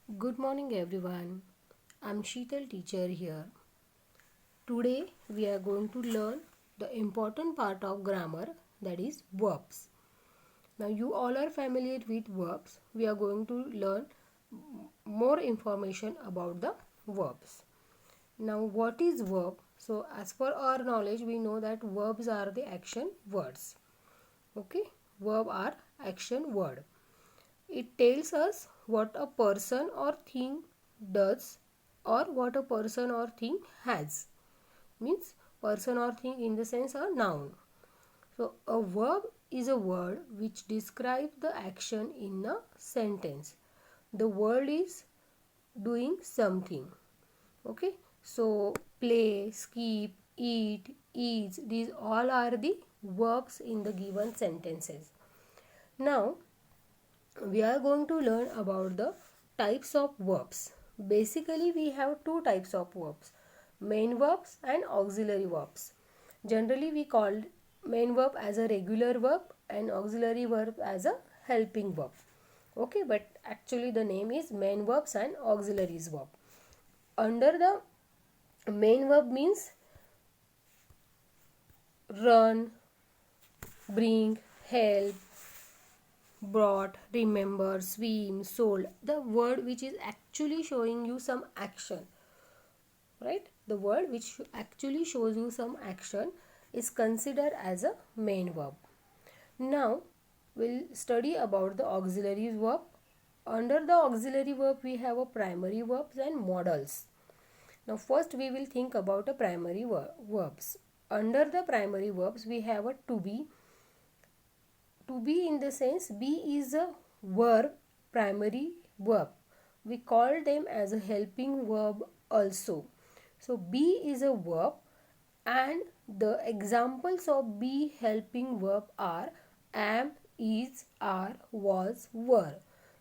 Good morning everyone. I'm Sheetal teacher here. Today we are going to learn the important part of grammar, that is verbs. Now you all are familiar with verbs. We are going to learn more information about the verbs. Now what is verb? So as per our knowledge we know that verbs are the action words. Okay? Verb are action word. It tells us what a person or thing does or what a person or thing has. Means person or thing in the sense a noun. So a verb is a word which describes the action in a sentence. The word is doing something. Okay. So play, skip, eat, eats, these all are the verbs in the given sentences. Now we are going to learn about the types of verbs. Basically, we have two types of verbs, main verbs and auxiliary verbs. Generally, we call main verb as a regular verb and auxiliary verb as a helping verb. Okay, but actually the name is main verbs and auxiliaries verb. Under the main verb means run, bring, help, brought, remember, swim, sold. The word which is actually showing you some action, right? The word which actually shows you some action is considered as a main verb. Now we'll study about the auxiliary verb. Under the auxiliary verb we have a primary verbs and modals. Now first we will think about a primary verbs. Under the primary verbs we have a to be. To be in the sense be is a verb, primary verb. We call them as a helping verb also. So be is a verb and the examples of be helping verb are am, is, are, was, were.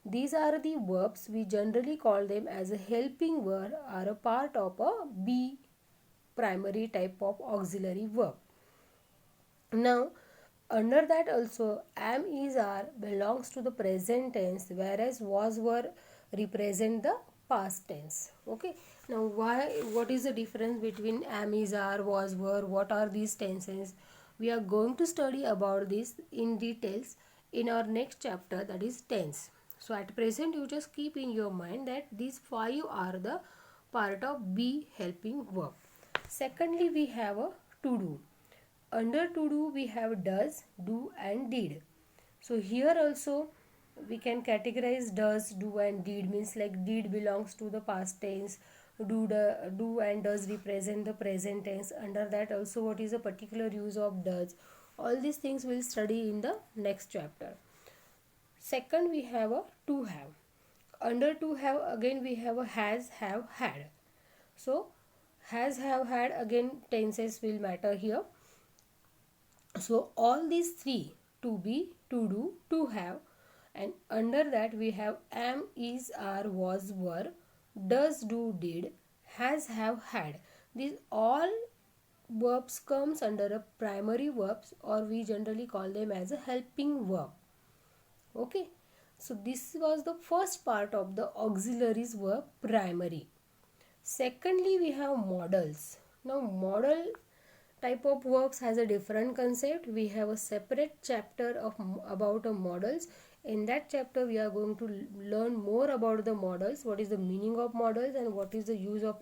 These are the verbs we generally call them as a helping verb, are a part of a be primary type of auxiliary verb. Now under that also am, is, are belongs to the present tense, whereas was, were represent the past tense. Okay. Now what is the difference between am, is, are, was, were? What are these tenses? We are going to study about this in details in our next chapter, that is tense. So at present you just keep in your mind that these five are the part of be helping verb. Secondly we have a to do. Under to do we have does, do and did. So here also we can categorize does, do and did, means like did belongs to the past tense, do and does represent the present tense. Under that also what is a particular use of does. All these things we'll study in the next chapter. Second we have a to have. Under to have again we have a has, have, had. So has, have, had, again tenses will matter here. So all these three, to be, to do, to have, and under that we have am, is, are, was, were, does, do, did, has, have, had. These all verbs comes under a primary verbs, or we generally call them as a helping verb. Okay. So this was the first part of the auxiliaries verb, primary. Secondly we have modals. Now modal type of verbs has a different concept. We have a separate chapter of about a modals. In that chapter we are going to learn more about the modals, what is the meaning of modals and what is the use of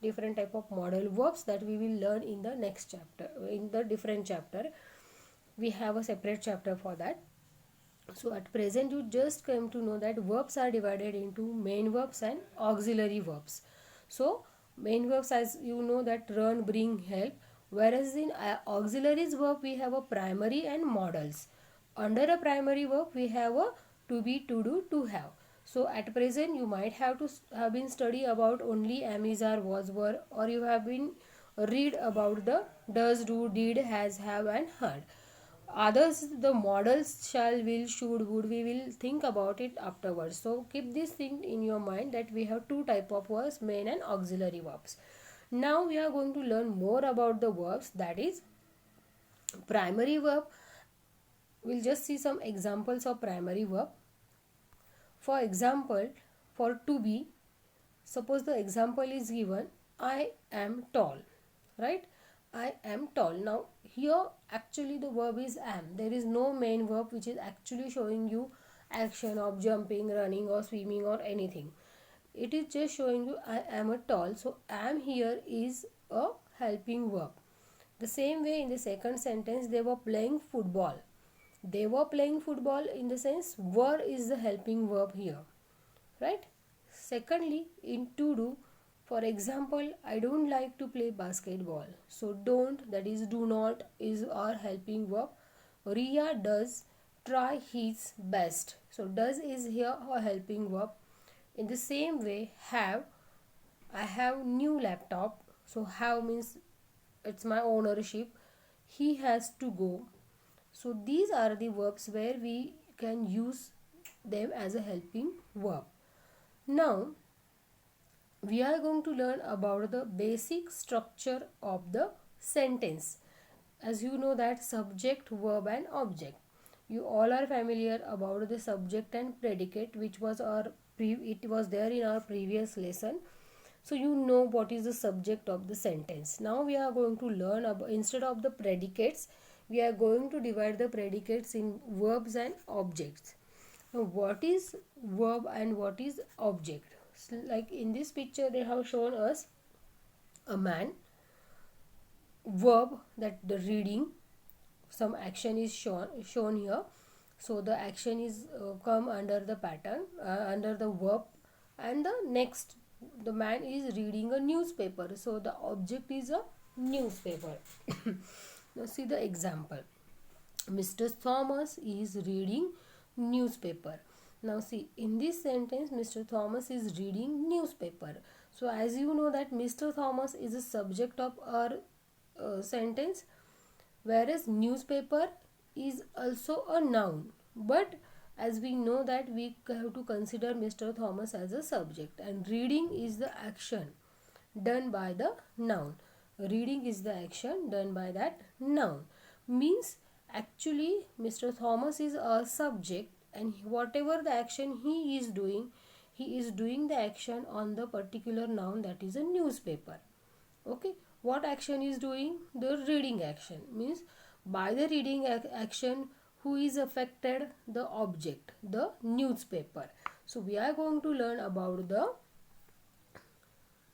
different type of modal verbs, that we will learn in the next chapter, in the different chapter. We have a separate chapter for that. So at present you just came to know that verbs are divided into main verbs and auxiliary verbs. So main verbs, as you know, that run, bring, help, whereas in auxiliaries verb we have a primary and modals. Under a primary verb we have a to be, to do, to have. So at present you might have to have been study about only am, is, are, was, were, or you have been read about the does, do, did, has, have and had. Others, the models shall, will, should, would, we will think about it afterwards. So keep this thing in your mind that we have two type of verbs, main and auxiliary verbs. Now we are going to learn more about the verbs, that is primary verb. We'll just see some examples of primary verb. For example, for to be. Suppose the example is given, I am tall, right? I am tall. Now here actually the verb is am. There is no main verb which is actually showing you action of jumping, running or swimming or anything. It is just showing you I am a tall. So am here is a helping verb. The same way in the second sentence, they were playing football. They were playing football in the sense were is the helping verb here, right? Secondly, in to do, for example, I don't like to play basketball. So don't, that is do not, is our helping verb. Ria does try his best. So does is here a helping verb. In the same way, have, I have new laptop. So have means it's my ownership. He has to go. So these are the verbs where we can use them as a helping verb. Now we are going to learn about the basic structure of the sentence. As you know that subject, verb and object. You all are familiar about the subject and predicate, which was it was there in our previous lesson. So you know what is the subject of the sentence. Now we are going to learn about, instead of the predicates, we are going to divide the predicates in verbs and objects. Now what is verb and what is object? So like in this picture they have shown us a man, verb that the reading, some action is shown here. So the action is come under the pattern, under the verb, and the next, the man is reading a newspaper. So the object is a newspaper. Now see the example. Mr. Thomas is reading newspaper. Now see, in this sentence Mr. Thomas is reading newspaper. So as you know that Mr. Thomas is a subject of our sentence, whereas newspaper is also a noun. But as we know that we have to consider Mr. Thomas as a subject, and reading is the action done by the noun. Reading is the action done by that noun. Means actually Mr. Thomas is a subject, and whatever the action he is doing the action on the particular noun, that is a newspaper. Okay, what action is doing? The reading action. Means by the reading action, who is affected? The object, the newspaper. So we are going to learn about the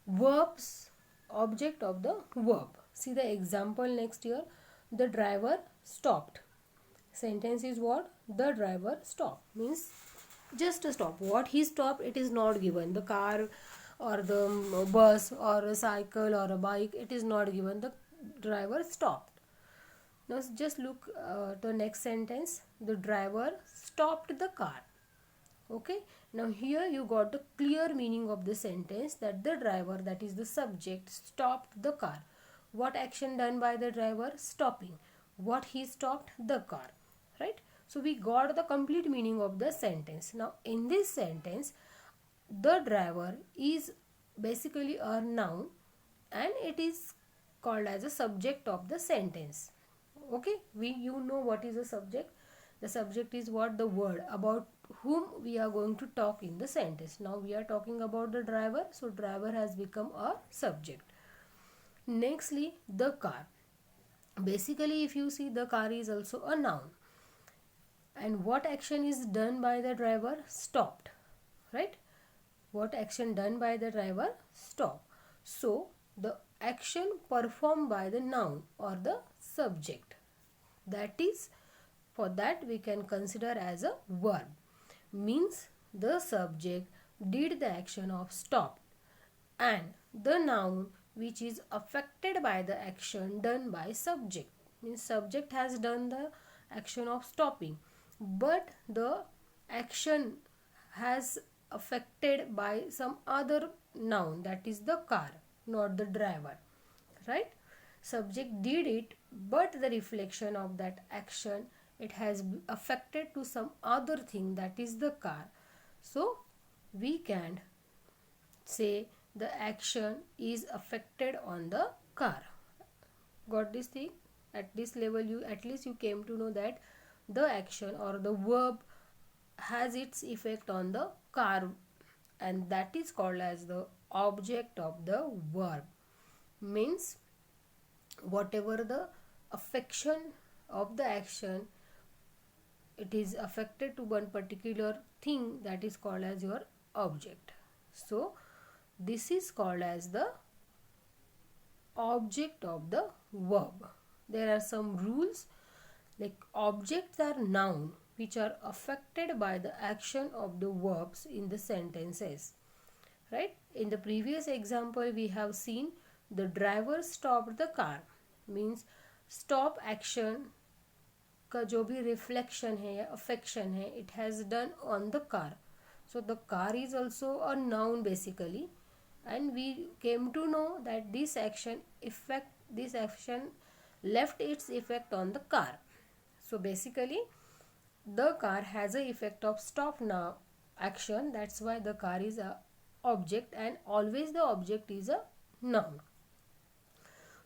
verbs, object of the verb. See the example next here. The driver stopped. Sentence is what? The driver stopped. Means just a stop. What he stopped, it is not given. The car or the bus or a cycle or a bike, it is not given. The driver stopped. Now just look the next sentence. The driver stopped the car. Okay, now here you got the clear meaning of the sentence, that the driver, that is the subject, stopped the car. What action done by the driver? Stopping. What he stopped? The car. Right? So we got the complete meaning of the sentence. Now in this sentence, the driver is basically a noun and it is called as a subject of the sentence. Okay, you know what is the subject. The subject is what? The word about whom we are going to talk in the sentence. Now we are talking about the driver, so driver has become a subject. Nextly, the car. Basically if you see, the car is also a noun. And what action is done by the driver? Stopped. Right? What action done by the driver? Stop. So the action performed by the noun or the subject, that is, for that we can consider as a verb. Means the subject did the action of stop, and the noun which is affected by the action done by subject. Means subject has done the action of stopping, but the action has affected by some other noun, that is the car, not the driver. Right? Subject did it, but the reflection of that action, it has affected to some other thing, that is the car. So we can say the action is affected on the car. Got this thing? At this level you at least you came to know that the action or the verb has its effect on the car and that is called as the object of the verb. Means whatever the affection of the action, it is affected to one particular thing, that is called as your object. So this is called as the object of the verb. There are some rules, like objects are noun which are affected by the action of the verbs in the sentences, right? In the previous example we have seen the driver stopped the car, means stop action का जो भी reflection है या affection है, it has done on the car. So the car is also a noun basically, and we came to know that this action left its effect on the car. So basically the car has a effect of stop now action, that's why the car is a object, and always the object is a noun.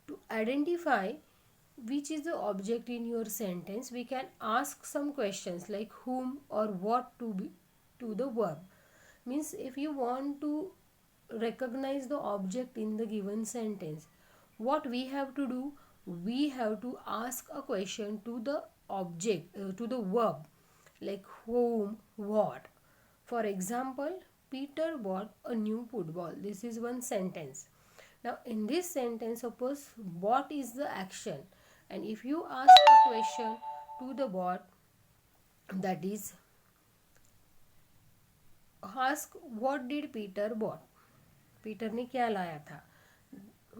To identify which is the object in your sentence, we can ask some questions like whom or what to the verb. Means if you want to recognize the object in the given sentence, what we have to do, we have to ask a question to the object, to the verb, like whom, what. For example, Peter bought a new football. This is one sentence. Now in this sentence, suppose what is the action, and if you ask a question to the bot, that is ask what did Peter bought, Peter ने क्या लाया था.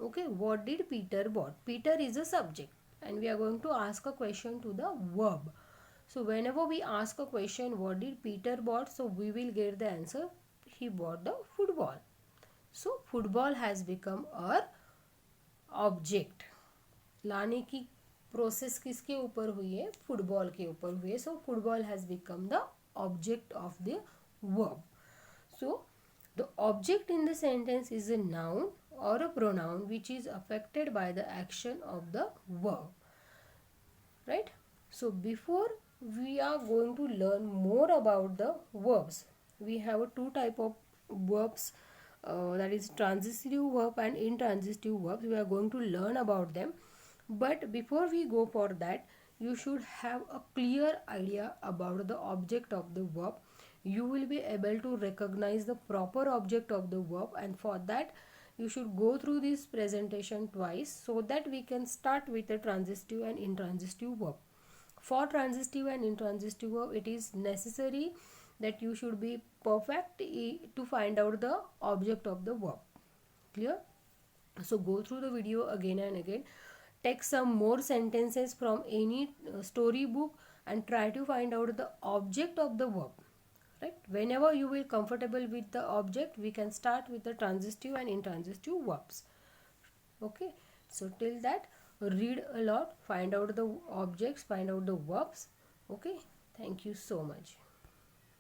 Okay, what did Peter bought? Peter is a subject and we are going to ask a question to the verb. So whenever we ask a question what did Peter bought, so we will get the answer he bought the football. So football has become our object. लाने की process किसके ऊपर हुई है, football के ऊपर हुई है. So football has become the object of the verb. So the object in the sentence is a noun or a pronoun which is affected by the action of the verb, right? So before we are going to learn more about the verbs, we have two type of verbs, that is transitive verb and intransitive verbs. We are going to learn about them, but before we go for that, you should have a clear idea about the object of the verb. You will be able to recognize the proper object of the verb, and for that you should go through this presentation twice so that we can start with the transitive and intransitive verb. For transitive and intransitive verb, it is necessary that you should be perfect to find out the object of the verb. Clear? So go through the video again and again. Take some more sentences from any storybook and try to find out the object of the verb. Right? Whenever you will comfortable with the object, we can start with the transitive and intransitive verbs. Okay, so till that, read a lot, find out the objects, find out the verbs. Okay, thank you so much.